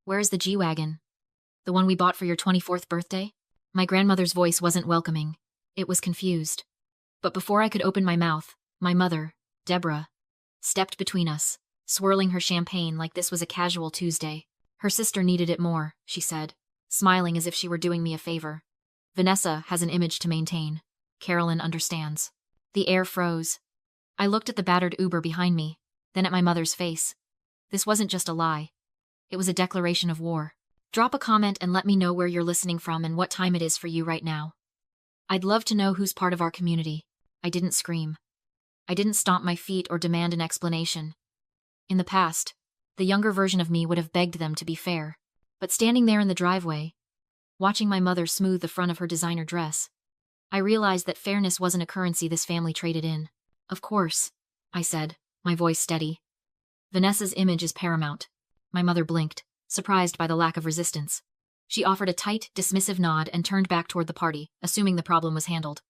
Where's the G-Wagon? The one we bought for your 24th birthday? My grandmother's voice wasn't welcoming. It was confused. But before I could open my mouth, my mother, Deborah, stepped between us, swirling her champagne like this was a casual Tuesday. Her sister needed it more, she said, smiling as if she were doing me a favor. Vanessa has an image to maintain. Carolyn understands. The air froze. I looked at the battered Uber behind me, then at my mother's face. This wasn't just a lie. It was a declaration of war. Drop a comment and let me know where you're listening from and what time it is for you right now. I'd love to know who's part of our community. I didn't scream. I didn't stomp my feet or demand an explanation. In the past, the younger version of me would have begged them to be fair. But standing there in the driveway, watching my mother smooth the front of her designer dress, I realized that fairness wasn't a currency this family traded in. Of course, I said, my voice steady. Vanessa's image is paramount. My mother blinked, surprised by the lack of resistance. She offered a tight, dismissive nod and turned back toward the party, assuming the problem was handled.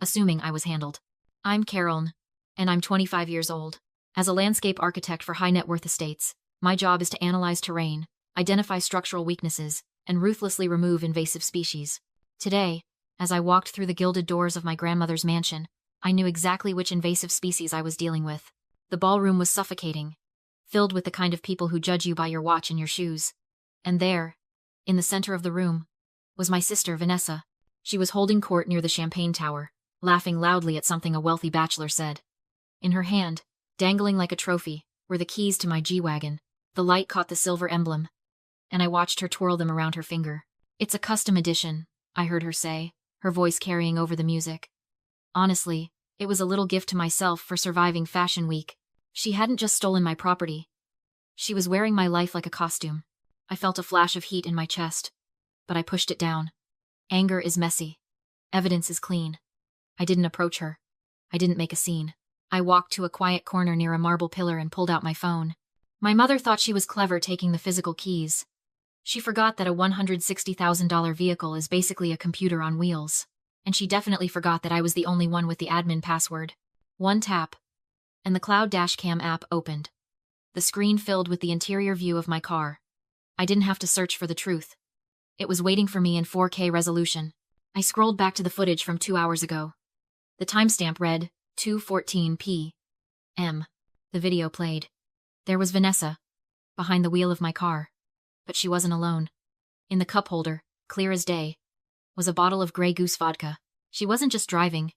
Assuming I was handled. I'm Carolyn, and I'm 25 years old. As a landscape architect for high-net-worth estates, my job is to analyze terrain, identify structural weaknesses, and ruthlessly remove invasive species. Today, as I walked through the gilded doors of my grandmother's mansion, I knew exactly which invasive species I was dealing with. The ballroom was suffocating, filled with the kind of people who judge you by your watch and your shoes. And there, in the center of the room, was my sister Vanessa. She was holding court near the champagne tower, laughing loudly at something a wealthy bachelor said. In her hand, dangling like a trophy, were the keys to my G-Wagon. The light caught the silver emblem, and I watched her twirl them around her finger. It's a custom edition, I heard her say, her voice carrying over the music. Honestly, it was a little gift to myself for surviving Fashion Week. She hadn't just stolen my property. She was wearing my life like a costume. I felt a flash of heat in my chest, but I pushed it down. Anger is messy. Evidence is clean. I didn't approach her. I didn't make a scene. I walked to a quiet corner near a marble pillar and pulled out my phone. My mother thought she was clever taking the physical keys. She forgot that a $160,000 vehicle is basically a computer on wheels. And she definitely forgot that I was the only one with the admin password. One tap, and the Cloud Dashcam app opened. The screen filled with the interior view of my car. I didn't have to search for the truth. It was waiting for me in 4K resolution. I scrolled back to the footage from 2 hours ago. The timestamp read 2:14 p.m. The video played. There was Vanessa, behind the wheel of my car. But she wasn't alone. In the cup holder, clear as day, was a bottle of Grey Goose vodka. She wasn't just driving.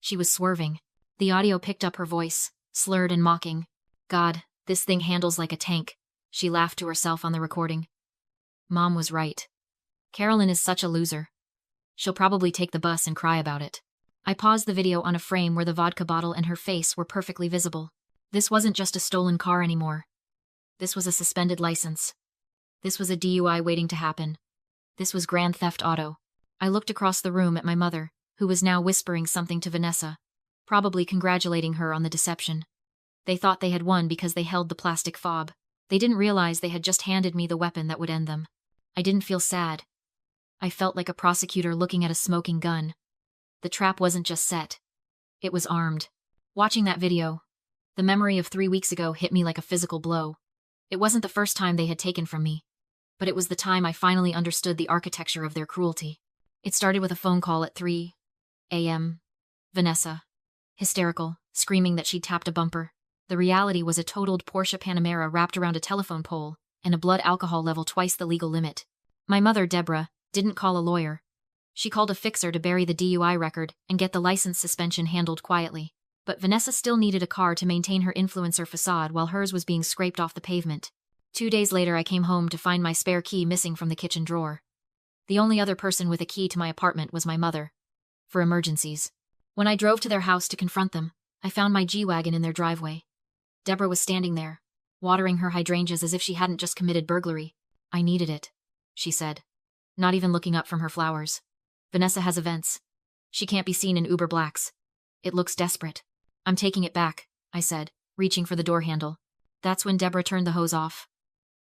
She was swerving. The audio picked up her voice, slurred and mocking. God, this thing handles like a tank. She laughed to herself on the recording. Mom was right. Carolyn is such a loser. She'll probably take the bus and cry about it. I paused the video on a frame where the vodka bottle and her face were perfectly visible. This wasn't just a stolen car anymore. This was a suspended license. This was a DUI waiting to happen. This was grand theft auto. I looked across the room at my mother, who was now whispering something to Vanessa, probably congratulating her on the deception. They thought they had won because they held the plastic fob. They didn't realize they had just handed me the weapon that would end them. I didn't feel sad. I felt like a prosecutor looking at a smoking gun. The trap wasn't just set. It was armed. Watching that video, the memory of 3 weeks ago hit me like a physical blow. It wasn't the first time they had taken from me, but it was the time I finally understood the architecture of their cruelty. It started with a phone call at 3 a.m. Vanessa, hysterical, screaming that she'd tapped a bumper. The reality was a totaled Porsche Panamera wrapped around a telephone pole and a blood alcohol level twice the legal limit. My mother, Deborah, didn't call a lawyer. She called a fixer to bury the DUI record and get the license suspension handled quietly. But Vanessa still needed a car to maintain her influencer facade while hers was being scraped off the pavement. 2 days later, I came home to find my spare key missing from the kitchen drawer. The only other person with a key to my apartment was my mother, for emergencies. When I drove to their house to confront them, I found my G-Wagon in their driveway. Deborah was standing there, watering her hydrangeas as if she hadn't just committed burglary. I needed it, she said, not even looking up from her flowers. Vanessa has events. She can't be seen in Uber Blacks. It looks desperate. I'm taking it back, I said, reaching for the door handle. That's when Deborah turned the hose off.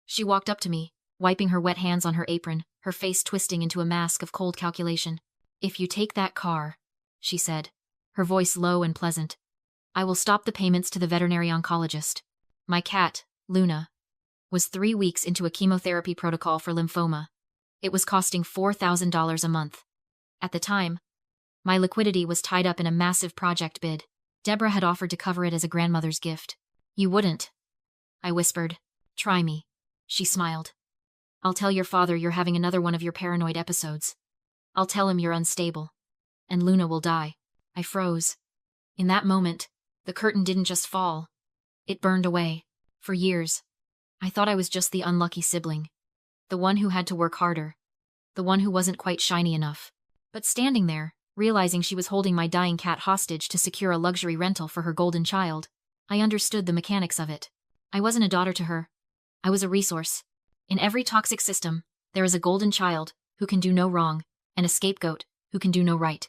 She walked up to me, wiping her wet hands on her apron, her face twisting into a mask of cold calculation. If you take that car, she said, her voice low and pleasant, I will stop the payments to the veterinary oncologist. My cat, Luna, was 3 weeks into a chemotherapy protocol for lymphoma. It was costing $4,000 a month. At the time, my liquidity was tied up in a massive project bid. Deborah had offered to cover it as a grandmother's gift. You wouldn't, I whispered. Try me. She smiled. I'll tell your father you're having another one of your paranoid episodes. I'll tell him you're unstable. And Luna will die. I froze. In that moment, the curtain didn't just fall. It burned away. For years, I thought I was just the unlucky sibling. The one who had to work harder. The one who wasn't quite shiny enough. But standing there, realizing she was holding my dying cat hostage to secure a luxury rental for her golden child, I understood the mechanics of it. I wasn't a daughter to her. I was a resource. In every toxic system, there is a golden child who can do no wrong, and a scapegoat who can do no right.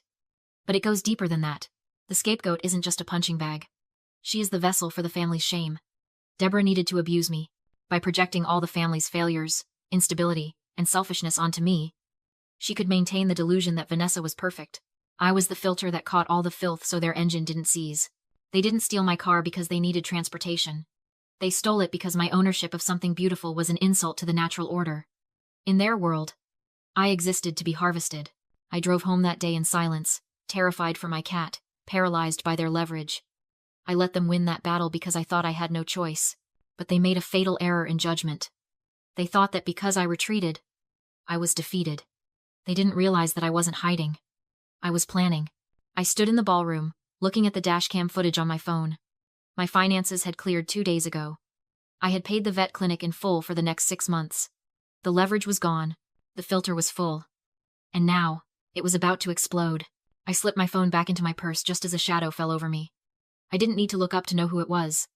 But it goes deeper than that. The scapegoat isn't just a punching bag. She is the vessel for the family's shame. Deborah needed to abuse me by projecting all the family's failures, instability, and selfishness onto me. She could maintain the delusion that Vanessa was perfect. I was the filter that caught all the filth so their engine didn't seize. They didn't steal my car because they needed transportation. They stole it because my ownership of something beautiful was an insult to the natural order. In their world, I existed to be harvested. I drove home that day in silence, terrified for my cat, paralyzed by their leverage. I let them win that battle because I thought I had no choice, but they made a fatal error in judgment. They thought that because I retreated, I was defeated. They didn't realize that I wasn't hiding. I was planning. I stood in the ballroom, looking at the dashcam footage on my phone. My finances had cleared 2 days ago. I had paid the vet clinic in full for the next 6 months. The leverage was gone. The filter was full. And now, it was about to explode. I slipped my phone back into my purse just as a shadow fell over me. I didn't need to look up to know who it was.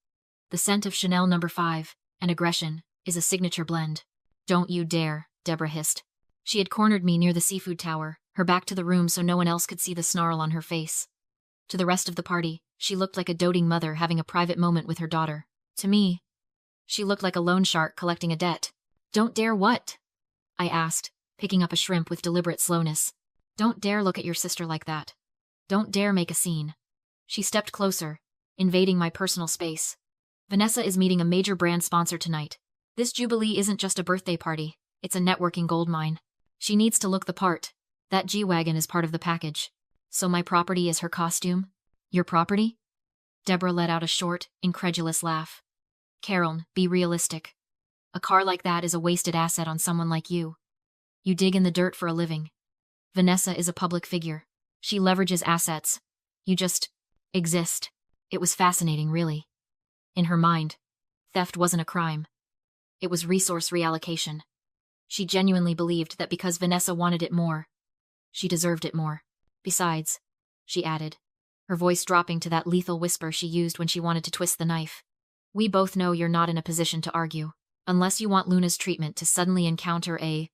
The scent of Chanel No. 5 and aggression is a signature blend. Don't you dare, Deborah hissed. She had cornered me near the seafood tower, her back to the room so no one else could see the snarl on her face. To the rest of the party, she looked like a doting mother having a private moment with her daughter. To me, she looked like a loan shark collecting a debt. Don't dare what? I asked, picking up a shrimp with deliberate slowness. Don't dare look at your sister like that. Don't dare make a scene. She stepped closer, invading my personal space. Vanessa is meeting a major brand sponsor tonight. This jubilee isn't just a birthday party, it's a networking goldmine. She needs to look the part. That G-Wagon is part of the package. So my property is her costume? Your property? Deborah let out a short, incredulous laugh. Carol, be realistic. A car like that is a wasted asset on someone like you. You dig in the dirt for a living. Vanessa is a public figure. She leverages assets. You just exist. It was fascinating, really. In her mind, theft wasn't a crime. It was resource reallocation. She genuinely believed that because Vanessa wanted it more, she deserved it more. Besides, she added, her voice dropping to that lethal whisper she used when she wanted to twist the knife, we both know you're not in a position to argue, unless you want Luna's treatment to suddenly encounter a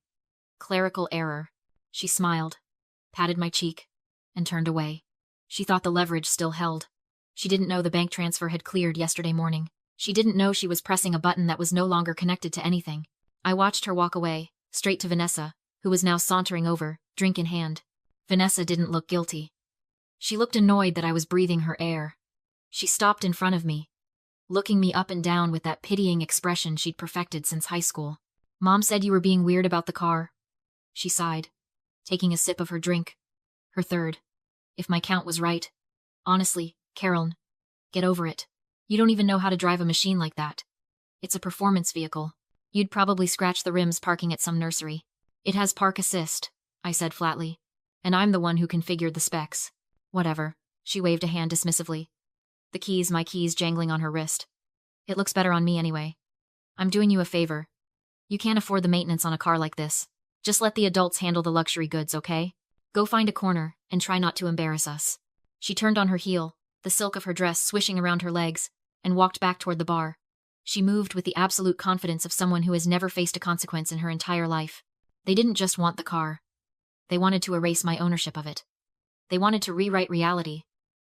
clerical error. She smiled, patted my cheek, and turned away. She thought the leverage still held. She didn't know the bank transfer had cleared yesterday morning. She didn't know she was pressing a button that was no longer connected to anything. I watched her walk away, straight to Vanessa, who was now sauntering over, drink in hand. Vanessa didn't look guilty. She looked annoyed that I was breathing her air. She stopped in front of me, looking me up and down with that pitying expression she'd perfected since high school. Mom said you were being weird about the car. She sighed, taking a sip of her drink. Her third. If my count was right. Honestly, Carol, get over it. You don't even know how to drive a machine like that. It's a performance vehicle. You'd probably scratch the rims parking at some nursery. It has park assist, I said flatly. And I'm the one who configured the specs. Whatever. She waved a hand dismissively. My keys jangling on her wrist. It looks better on me anyway. I'm doing you a favor. You can't afford the maintenance on a car like this. Just let the adults handle the luxury goods, okay? Go find a corner, and try not to embarrass us. She turned on her heel, the silk of her dress swishing around her legs, and walked back toward the bar. She moved with the absolute confidence of someone who has never faced a consequence in her entire life. They didn't just want the car. They wanted to erase my ownership of it. They wanted to rewrite reality,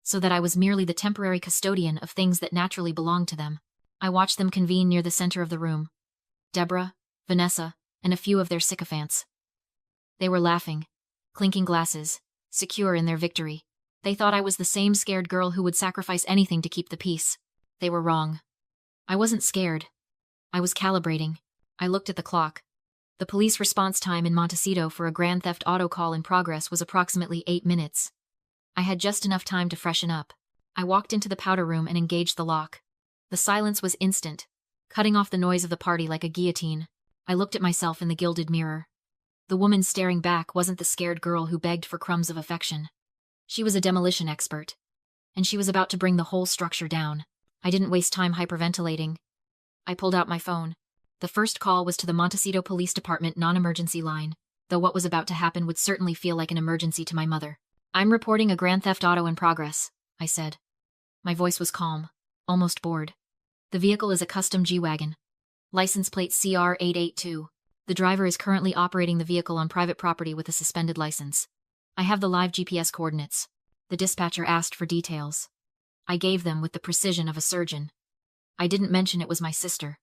so that I was merely the temporary custodian of things that naturally belonged to them. I watched them convene near the center of the room. Deborah, Vanessa, and a few of their sycophants. They were laughing, clinking glasses, secure in their victory. They thought I was the same scared girl who would sacrifice anything to keep the peace. They were wrong. I wasn't scared. I was calibrating. I looked at the clock. The police response time in Montecito for a grand theft auto call in progress was approximately 8 minutes. I had just enough time to freshen up. I walked into the powder room and engaged the lock. The silence was instant, cutting off the noise of the party like a guillotine. I looked at myself in the gilded mirror. The woman staring back wasn't the scared girl who begged for crumbs of affection. She was a demolition expert, and she was about to bring the whole structure down. I didn't waste time hyperventilating. I pulled out my phone. The first call was to the Montecito Police Department non-emergency line, though what was about to happen would certainly feel like an emergency to my mother. "I'm reporting a grand theft auto in progress," I said. My voice was calm, almost bored. "The vehicle is a custom G-Wagon. License plate CR882. The driver is currently operating the vehicle on private property with a suspended license. I have the live GPS coordinates." The dispatcher asked for details. I gave them with the precision of a surgeon. I didn't mention it was my sister.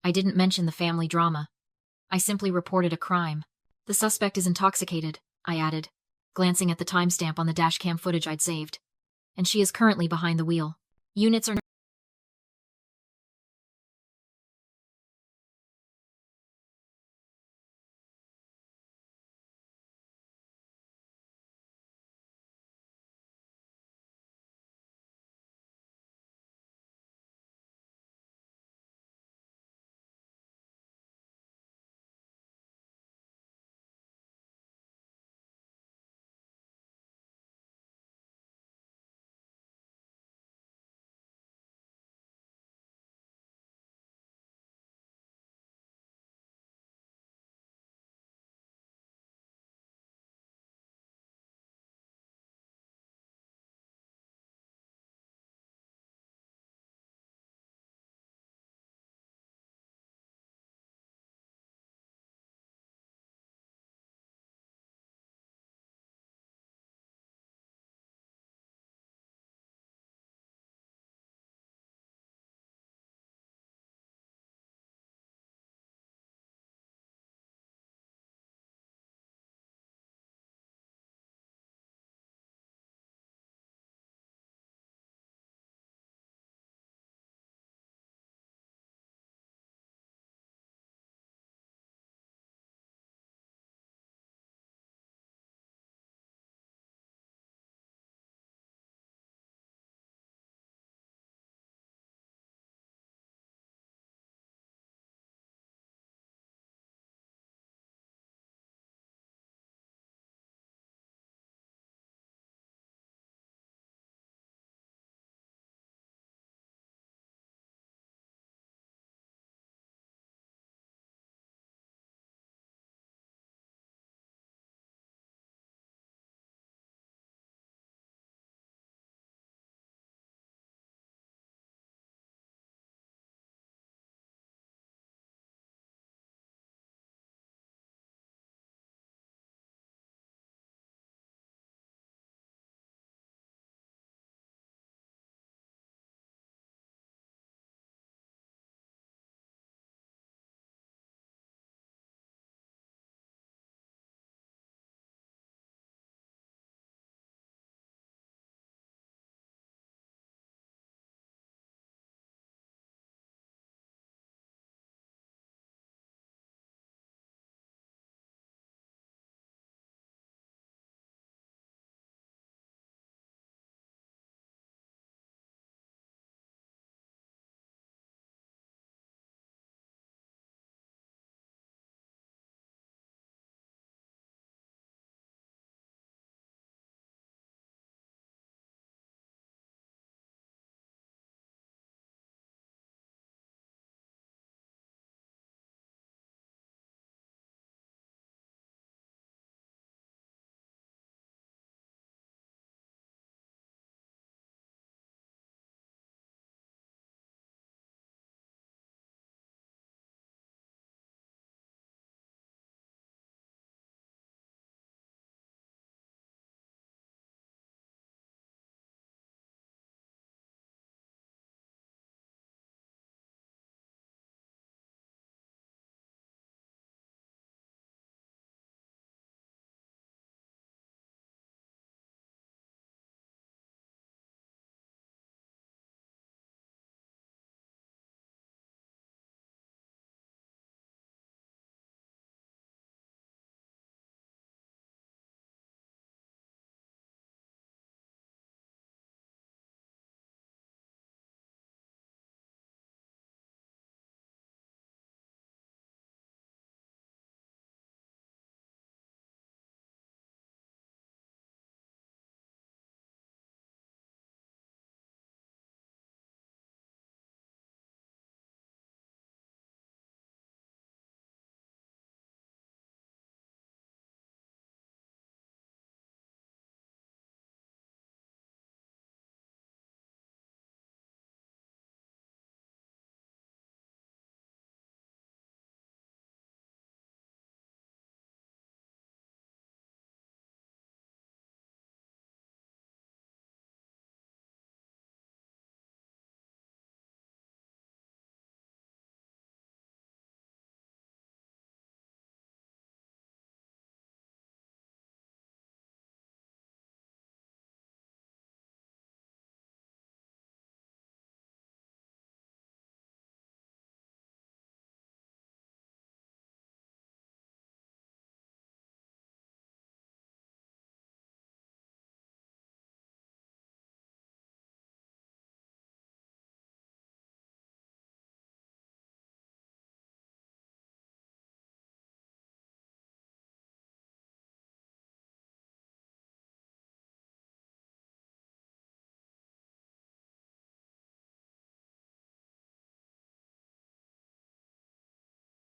I didn't mention the family drama. I simply reported a crime. "The suspect is intoxicated," I added, glancing at the timestamp on the dashcam footage I'd saved. "And she is currently behind the wheel. Units are